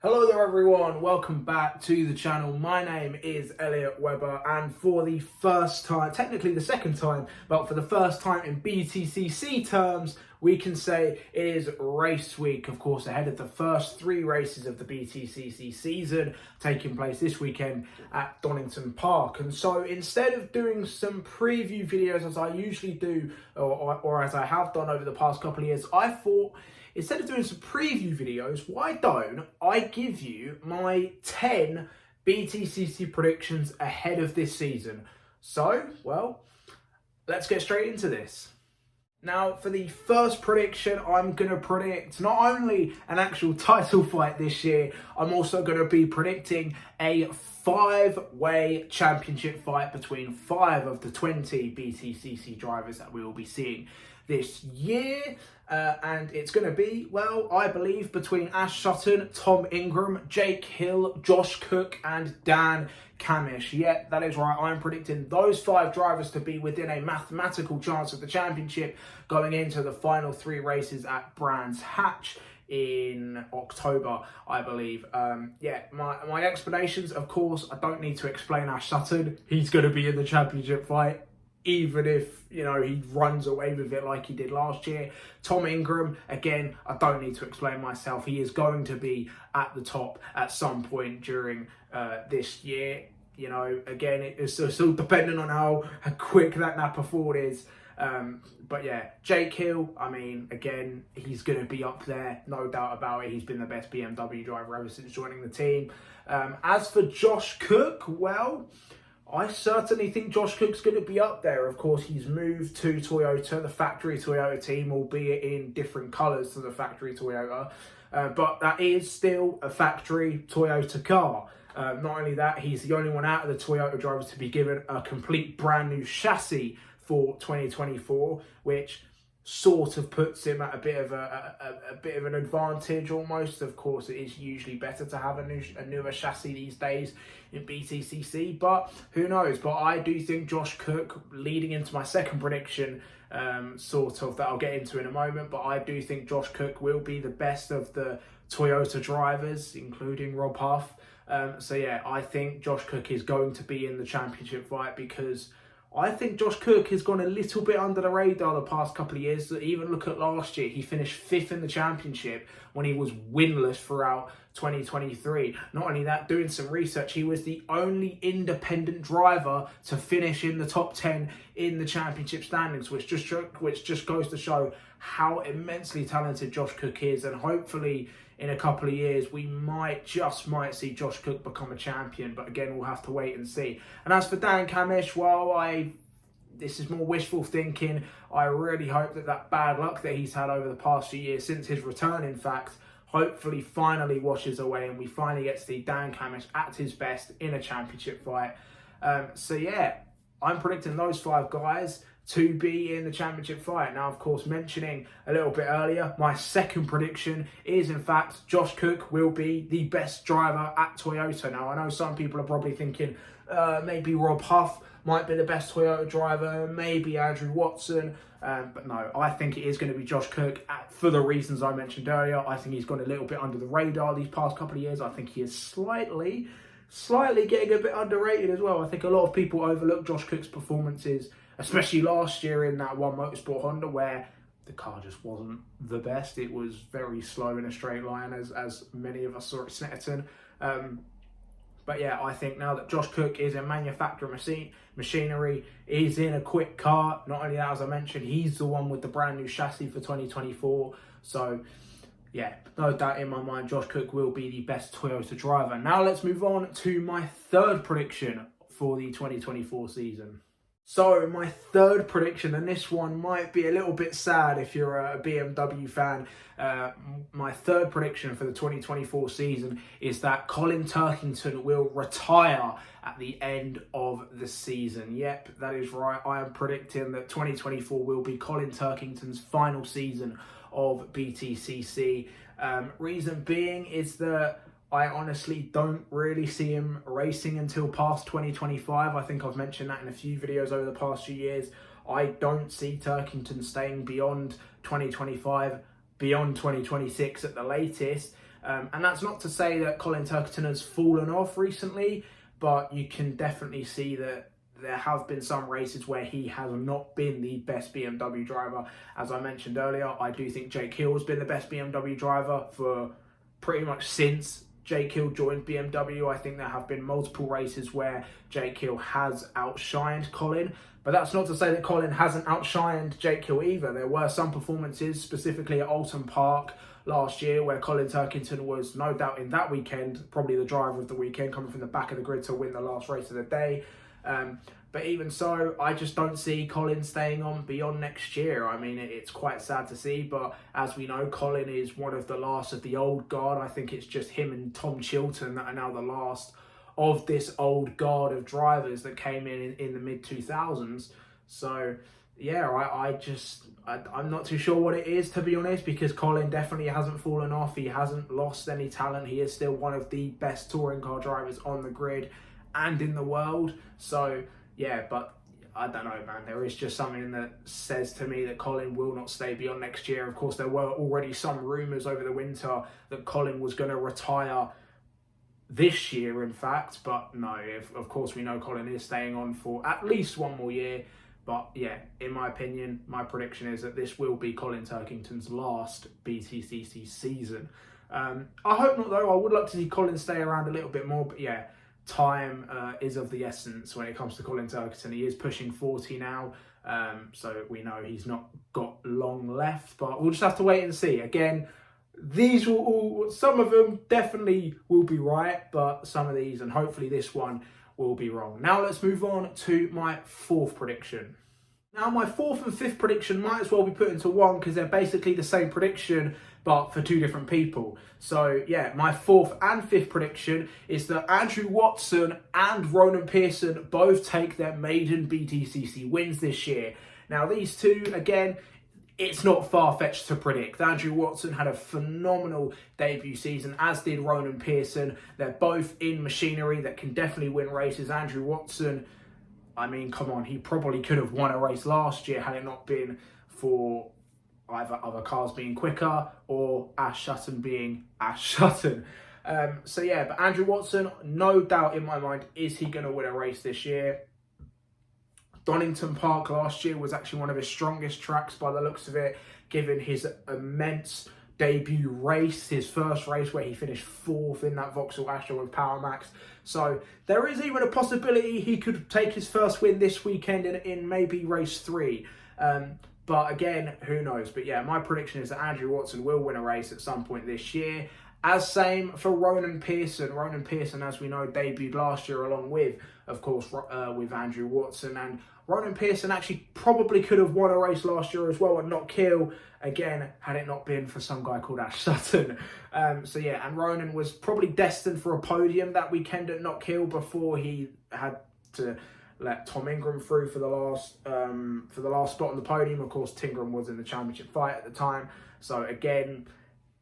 Hello there everyone, welcome back to the channel. My name is Elliot Webber, and for the first time, technically the second time, but for the first time in Btcc terms, we can say it is race week, of course, ahead of the first three races of the Btcc season taking place this weekend at Donington Park. And so instead of doing some preview videos as I usually do, or as I have done over the past couple of years, I thought instead of doing some preview videos, why don't I give you my 10 Btcc predictions ahead of this season? So, well, let's get straight into this. Now, for the first prediction, I'm going to predict not only an actual title fight this year, I'm also going to be predicting a five-way championship fight between 5 of the 20 Btcc drivers that we will be seeing this year. And it's going to be, well, I believe, between Ash Sutton, Tom Ingram, Jake Hill, Josh Cook and Dan Camish. Yeah, that is right. I'm predicting those 5 drivers to be within a mathematical chance of the championship going into the final 3 races at Brands Hatch in October, I believe. My explanations, of course, I don't need to explain Ash Sutton. He's going to be in the championship fight, even if, you know, he runs away with it like he did last year. Tom Ingram, again, I don't need to explain myself. He is going to be at the top at some point during this year. You know, again, it's still dependent on how quick that Napa Ford is. But yeah, Jake Hill, I mean, again, he's going to be up there, no doubt about it. He's been the best BMW driver ever since joining the team. As for Josh Cook, well, I certainly think Josh Cook's going to be up there. Of course, he's moved to Toyota, the factory Toyota team, albeit in different colours to the factory Toyota. But that is still a factory Toyota car. Not only that, he's the only one out of the Toyota drivers to be given a complete brand new chassis for 2024, which sort of puts him at a bit of an advantage almost. Of course, it is usually better to have a newer chassis these days in Btcc, but who knows? But I do think Josh Cook, leading into my second prediction, that I'll get into in a moment, but I do think Josh Cook will be the best of the Toyota drivers, including Rob Huff. So yeah, I think Josh Cook is going to be in the championship fight because I think Josh Cook has gone a little bit under the radar the past couple of years. Even look at last year, he finished 5th in the championship when he was winless throughout 2023. Not only that, doing some research, he was the only independent driver to finish in the top 10 in the championship standings, which just goes to show how immensely talented Josh Cook is. And hopefully in a couple of years, we might see Josh Cook become a champion. But again, we'll have to wait and see. And as for Dan Camish, well, this is more wishful thinking. I really hope that bad luck that he's had over the past few years, since his return, in fact, hopefully finally washes away and we finally get to see Dan Camish at his best in a championship fight. So yeah, I'm predicting those 5 guys to be in the championship fight. Now, of course, mentioning a little bit earlier, my second prediction is, in fact, Josh Cook will be the best driver at Toyota. Now, I know some people are probably thinking maybe Rob Huff might be the best Toyota driver, maybe Andrew Watson, but no, I think it is going to be Josh Cook for the reasons I mentioned earlier. I think he's gone a little bit under the radar these past couple of years. I think he is slightly getting a bit underrated as well. I think a lot of people overlook Josh Cook's performances, especially last year in that One Motorsport Honda, where the car just wasn't the best. It was very slow in a straight line, as many of us saw at Snetterton. But yeah, I think now that Josh Cook is a manufacturer machinery, he's in a quick car. Not only that, as I mentioned, he's the one with the brand new chassis for 2024. So yeah, no doubt in my mind, Josh Cook will be the best Toyota driver. Now let's move on to my third prediction for the 2024 season. So my third prediction, and this one might be a little bit sad if you're a BMW fan, my third prediction for the 2024 season is that Colin Turkington will retire at the end of the season. Yep, that is right. I am predicting that 2024 will be Colin Turkington's final season of Btcc. Reason being is that I honestly don't really see him racing until past 2025. I think I've mentioned that in a few videos over the past few years. I don't see Turkington staying beyond 2025, beyond 2026 at the latest. And that's not to say that Colin Turkington has fallen off recently, but you can definitely see that there have been some races where he has not been the best BMW driver. As I mentioned earlier, I do think Jake Hill has been the best BMW driver for pretty much since Jake Hill joined BMW. I think there have been multiple races where Jake Hill has outshined Colin, but that's not to say that Colin hasn't outshined Jake Hill either. There were some performances, specifically at Donington Park last year, where Colin Turkington was no doubt in that weekend probably the driver of the weekend, coming from the back of the grid to win the last race of the day. But even so, I just don't see Colin staying on beyond next year. I mean, it's quite sad to see, but as we know, Colin is one of the last of the old guard. I think it's just him and Tom Chilton that are now the last of this old guard of drivers that came in the mid-2000s. So, yeah, I'm not too sure what it is, to be honest, because Colin definitely hasn't fallen off. He hasn't lost any talent. He is still one of the best touring car drivers on the grid and in the world. So yeah, but I don't know, man. There is just something that says to me that Colin will not stay beyond next year. Of course, there were already some rumours over the winter that Colin was going to retire this year, in fact. But no, of course, we know Colin is staying on for at least one more year. But yeah, in my opinion, my prediction is that this will be Colin Turkington's last Btcc season. I hope not, though. I would like to see Colin stay around a little bit more. But yeah, time is of the essence when it comes to Colin Turkington. He is pushing 40 now, so we know he's not got long left, but we'll just have to wait and see. Again, these will all, some of them definitely will be right, but some of these, and hopefully this one, will be wrong. Now let's move on to my fourth prediction. Now my fourth and fifth prediction might as well be put into one, because they're basically the same prediction but for two different people. So yeah, my fourth and fifth prediction is that Andrew Watson and Ronan Pearson both take their maiden Btcc wins this year. Now these two, again, it's not far-fetched to predict. Andrew Watson had a phenomenal debut season, as did Ronan Pearson. They're both in machinery that can definitely win races. Andrew Watson, I mean, come on, he probably could have won a race last year had it not been for either other cars being quicker or Ash Sutton being Ash Sutton. So yeah, but Andrew Watson, no doubt in my mind, is he going to win a race this year? Donington Park last year was actually one of his strongest tracks by the looks of it, given his immense debut race, his first race where he finished fourth in that Vauxhall Astra with Power Max. So there is even a possibility he could take his first win this weekend in maybe race 3. But again, who knows? But yeah, my prediction is that Andrew Watson will win a race at some point this year. As same for Ronan Pearson. Ronan Pearson, as we know, debuted last year along with, of course, with Andrew Watson. And Ronan Pearson actually probably could have won a race last year as well and not kill, again, had it not been for some guy called Ash Sutton. So yeah, and Ronan was probably destined for a podium that weekend at Not Kill before he had to let Tom Ingram through for the last spot on the podium. Of course, Tingram was in the championship fight at the time. So again,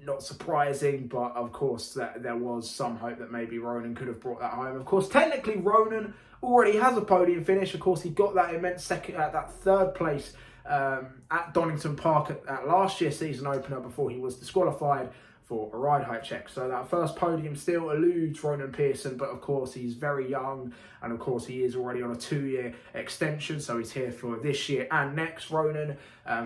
not surprising, but of course there was some hope that maybe Ronan could have brought that home. Of course, technically Ronan already has a podium finish. Of course, he got that immense that third place at Donington Park at last year's season opener before he was disqualified for a ride height check. So that first podium still eludes Ronan Pearson, but of course he's very young, and of course he is already on a 2-year extension, so he's here for this year and next, Ronan.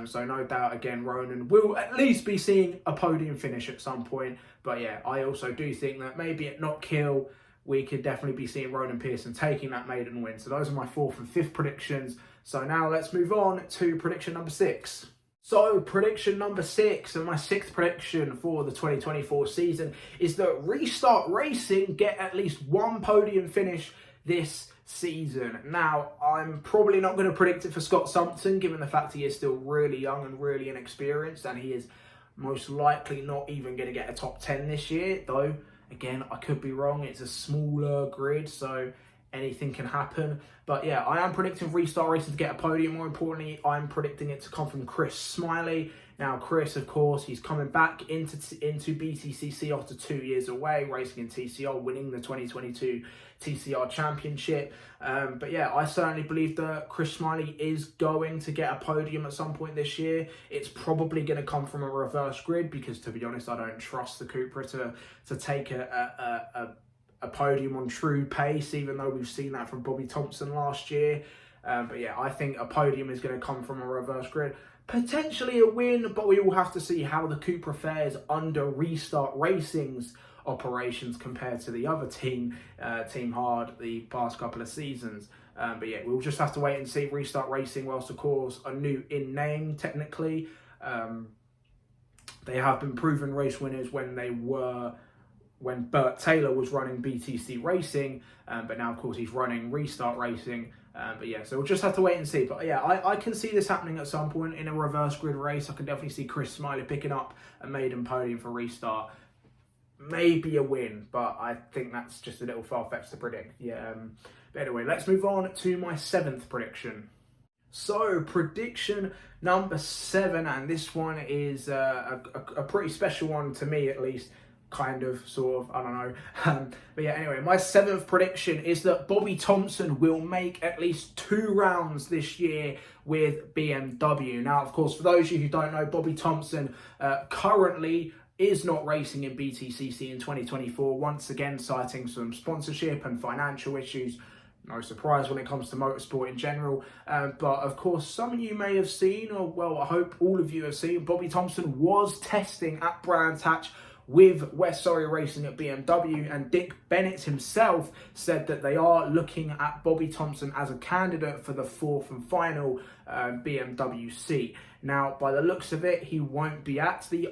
So no doubt, again, Ronan will at least be seeing a podium finish at some point. But yeah, I also do think that maybe at Not Kill, we could definitely be seeing Ronan Pearson taking that maiden win. So those are my fourth and fifth predictions. So now let's move on to prediction number 6. So prediction number 6, and my sixth prediction for the 2024 season, is that Restart Racing get at least one podium finish this season. Now, I'm probably not going to predict it for Scott Sumpton, given the fact he is still really young and really inexperienced, and he is most likely not even going to get a top 10 this year, though, again, I could be wrong. It's a smaller grid, so anything can happen. But yeah, I am predicting Restart Racing to get a podium. More importantly, I'm predicting it to come from Chris Smiley. Now, Chris, of course, he's coming back into BTCC after 2 years away, racing in TCR, winning the 2022 TCR Championship. But yeah, I certainly believe that Chris Smiley is going to get a podium at some point this year. It's probably going to come from a reverse grid because, to be honest, I don't trust the Cupra to take a podium on true pace, even though we've seen that from Bobby Thompson last year. But yeah, I think a podium is going to come from a reverse grid. Potentially a win, but we will have to see how the Cupra fares under Restart Racing's operations compared to the other team, Team Hard, the past couple of seasons. But yeah, we'll just have to wait and see. Restart Racing, whilst of course a new in name technically, they have been proven race winners when Bert Taylor was running BTC Racing, but now of course he's running Restart Racing. But yeah, so we'll just have to wait and see. But yeah, I can see this happening at some point in a reverse grid race. I can definitely see Chris Smiley picking up a maiden podium for Restart. Maybe a win, but I think that's just a little far-fetched to predict. Yeah. But anyway, let's move on to my 7th prediction. So, prediction number 7, and this one is a pretty special one to me, at least. Kind of, sort of, I don't know. But yeah, anyway, my 7th prediction is that Bobby Thompson will make at least 2 rounds this year with BMW. Now, of course, for those of you who don't know, Bobby Thompson currently is not racing in BTCC in 2024, once again citing some sponsorship and financial issues. No surprise when it comes to motorsport in general. But of course, some of you may have seen, or well, I hope all of you have seen, Bobby Thompson was testing at Brands Hatch with West Surrey Racing at BMW, and Dick Bennett himself said that they are looking at Bobby Thompson as a candidate for the 4th and final BMW seat. Now, by the looks of it, he won't be at the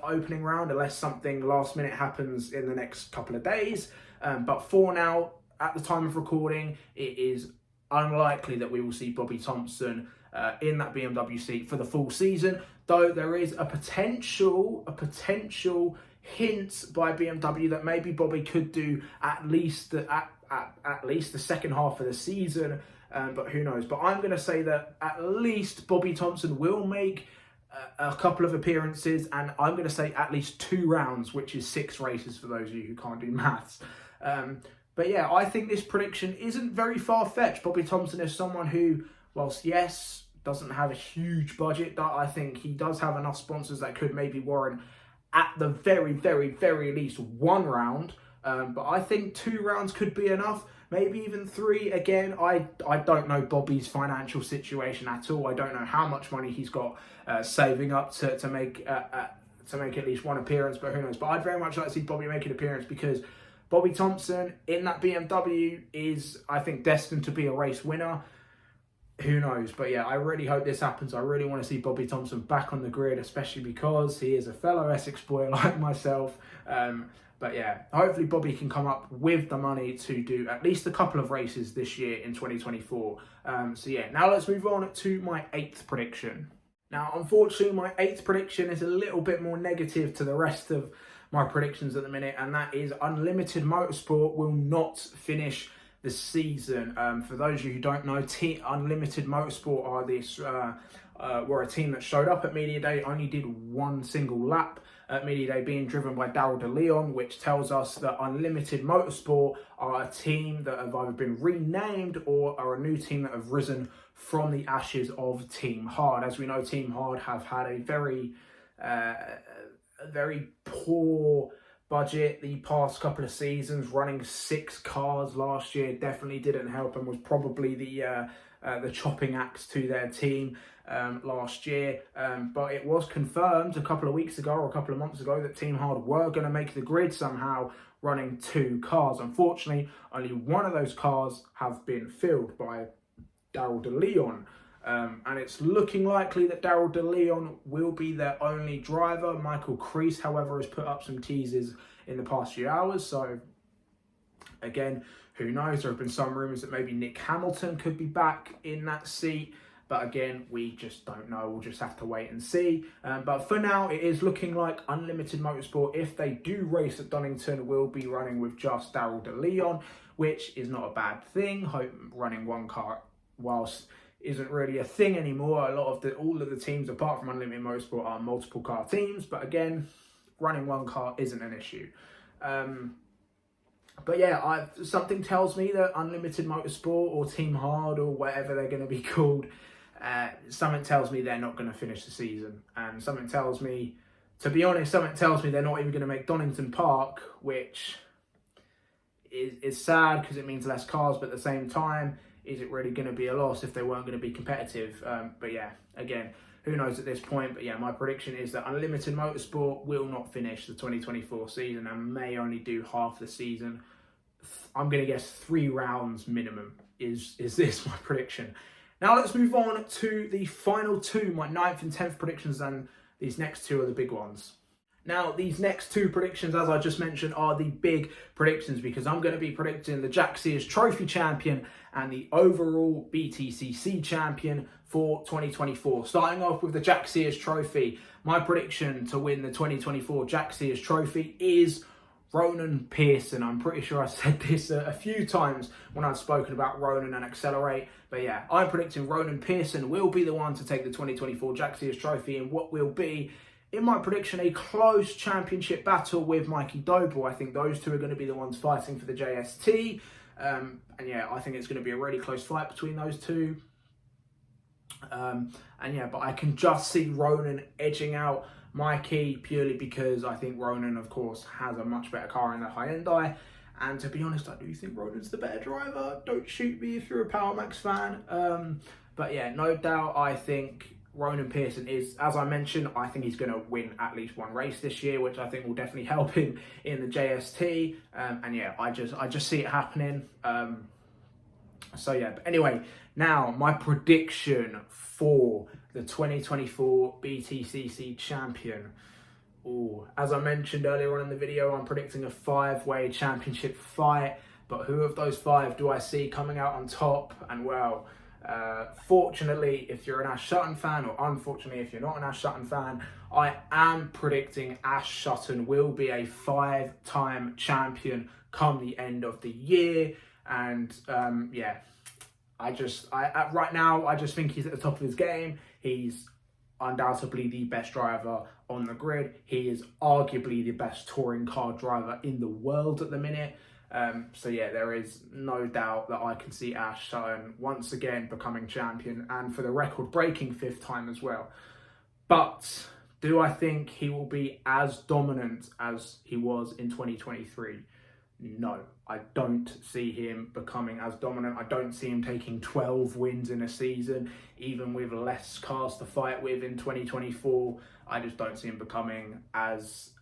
opening round unless something last minute happens in the next couple of days. But for now, at the time of recording, it is unlikely that we will see Bobby Thompson in that BMW seat for the full season, though there is a potential hint by BMW that maybe Bobby could do at least the second half of the season, but who knows. But I'm going to say that at least Bobby Thompson will make a couple of appearances, and I'm going to say at least 2 rounds, which is 6 races for those of you who can't do maths. But yeah, I think this prediction isn't very far-fetched. Bobby Thompson is someone who, whilst yes, doesn't have a huge budget, that I think he does have enough sponsors that could maybe warrant at the very, very, very least 1 round. But I think 2 rounds could be enough, maybe even 3. Again, I don't know Bobby's financial situation at all. I don't know how much money he's got saving up to make at least 1 appearance, but who knows. But I'd very much like to see Bobby make an appearance, because Bobby Thompson in that BMW is, I think, destined to be a race winner. Who knows? But yeah, I really hope this happens. I really want to see Bobby Thompson back on the grid, especially because he is a fellow Essex boy like myself. But yeah, hopefully Bobby can come up with the money to do at least a couple of races this year in 2024. So yeah, now let's move on to my 8th prediction. Now, unfortunately, my 8th prediction is a little bit more negative to the rest of my predictions at the minute, and that is Unlimited Motorsport will not finish the season. For those of you who don't know, Unlimited Motorsport were a team that showed up at Media Day, only did 1 single lap at Media Day, being driven by Daryl DeLeon, which tells us that Unlimited Motorsport are a team that have either been renamed or are a new team that have risen from the ashes of Team Hard. As we know, Team Hard have had a very poor budget the past couple of seasons. Running 6 cars last year definitely didn't help, and was probably the chopping axe to their team last year. But it was confirmed a couple of weeks ago or a couple of months ago that Team Hard were going to make the grid somehow, running 2 cars. Unfortunately, only 1 of those cars have been filled by Daryl DeLeon. And it's looking likely that Daryl DeLeon will be their only driver. Michael Crease, however, has put up some teasers in the past few hours. So, again, who knows? There have been some rumours that maybe Nick Hamilton could be back in that seat. But again, we just don't know. We'll just have to wait and see. But for now, it is looking like Unlimited Motorsport, if they do race at Donington, will be running with just Daryl DeLeon, which is not a bad thing. Running 1 car whilst isn't really a thing anymore. All of the teams apart from Unlimited Motorsport are multiple car teams, but again, running one car isn't an issue. But yeah, something tells me that Unlimited Motorsport or Team Hard or whatever they're going to be called, something tells me they're not going to finish the season. And something tells me, to be honest, something tells me they're not even going to make Donington Park, which is sad because it means less cars, but at the same time, is it really going to be a loss if they weren't going to be competitive? But yeah, again, who knows at this point? But yeah, my prediction is that Unlimited Motorsport will not finish the 2024 season and may only do half the season. I'm going to guess 3 rounds minimum is this my prediction. Now let's move on to the final 2, my 9th and 10th predictions, and these next 2 are the big ones. Now, these next 2 predictions, as I just mentioned, are the big predictions because I'm going to be predicting the Jack Sears Trophy champion and the overall Btcc champion for 2024. Starting off with the Jack Sears Trophy, my prediction to win the 2024 Jack Sears Trophy is Ronan Pearson. I'm pretty sure I said this a few times when I've spoken about Ronan and Accelerate. But yeah, I'm predicting Ronan Pearson will be the one to take the 2024 Jack Sears Trophy in what will be, in my prediction, a close championship battle with Mikey Doble. I think those 2 are going to be the ones fighting for the JST. And yeah, I think it's going to be a really close fight between those 2. And yeah, but I can just see Ronan edging out Mikey purely because I think Ronan, of course, has a much better car in the Hyundai. And to be honest, I do think Ronan's the better driver. Don't shoot me if you're a Power Max fan. But yeah, no doubt, I think Ronan Pearson is, as I mentioned, I think he's going to win at least 1 race this year, which I think will definitely help him in the JST. And yeah, I just see it happening. So yeah, but anyway, now my prediction for the 2024 Btcc champion. As I mentioned earlier on in the video, I'm predicting a 5-way championship fight. But who of those 5 do I see coming out on top? And well, fortunately, if you're an Ash Sutton fan, or unfortunately, if you're not an Ash Sutton fan, I am predicting Ash Sutton will be a 5-time champion come the end of the year. And yeah, right now, I just think he's at the top of his game. He's undoubtedly the best driver on the grid. He is arguably the best touring car driver in the world at the minute. So yeah, there is no doubt that I can see Ash Sutton once again becoming champion, and for the record-breaking 5th time as well. But do I think he will be as dominant as he was in 2023? No, I don't see him becoming as dominant. I don't see him taking 12 wins in a season, even with less cars to fight with in 2024. I just don't see him becoming as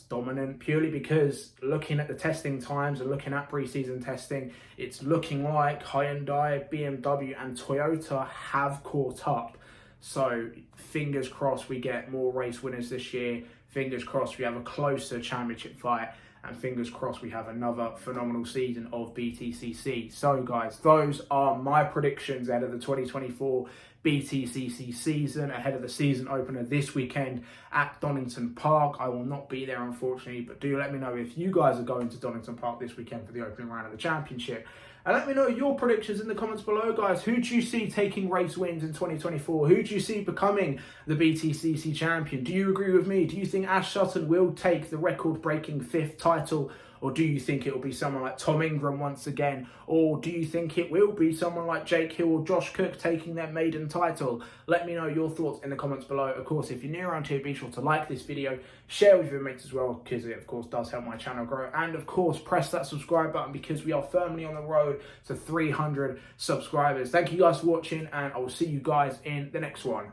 dominant, purely because looking at the testing times and looking at pre-season testing, it's looking like Hyundai, BMW and Toyota have caught up. So fingers crossed we get more race winners this year. Fingers crossed we have a closer championship fight. And fingers crossed we have another phenomenal season of Btcc. So guys, those are my predictions ahead of the 2024 Btcc season, ahead of the season opener this weekend at Donington Park. I will not be there, unfortunately, but do let me know if you guys are going to Donington Park this weekend for the opening round of the championship. And let me know your predictions in the comments below, guys. Who do you see taking race wins in 2024? Who do you see becoming the Btcc champion? Do you agree with me? Do you think Ash Sutton will take the record-breaking 5th title? Or do you think it will be someone like Tom Ingram once again? Or do you think it will be someone like Jake Hill or Josh Cook taking their maiden title? Let me know your thoughts in the comments below. Of course, if you're new around here, be sure to like this video, share with your mates as well, because it, of course, does help my channel grow. And, of course, press that subscribe button because we are firmly on the road to 300 subscribers. Thank you guys for watching, and I will see you guys in the next one.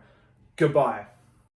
Goodbye.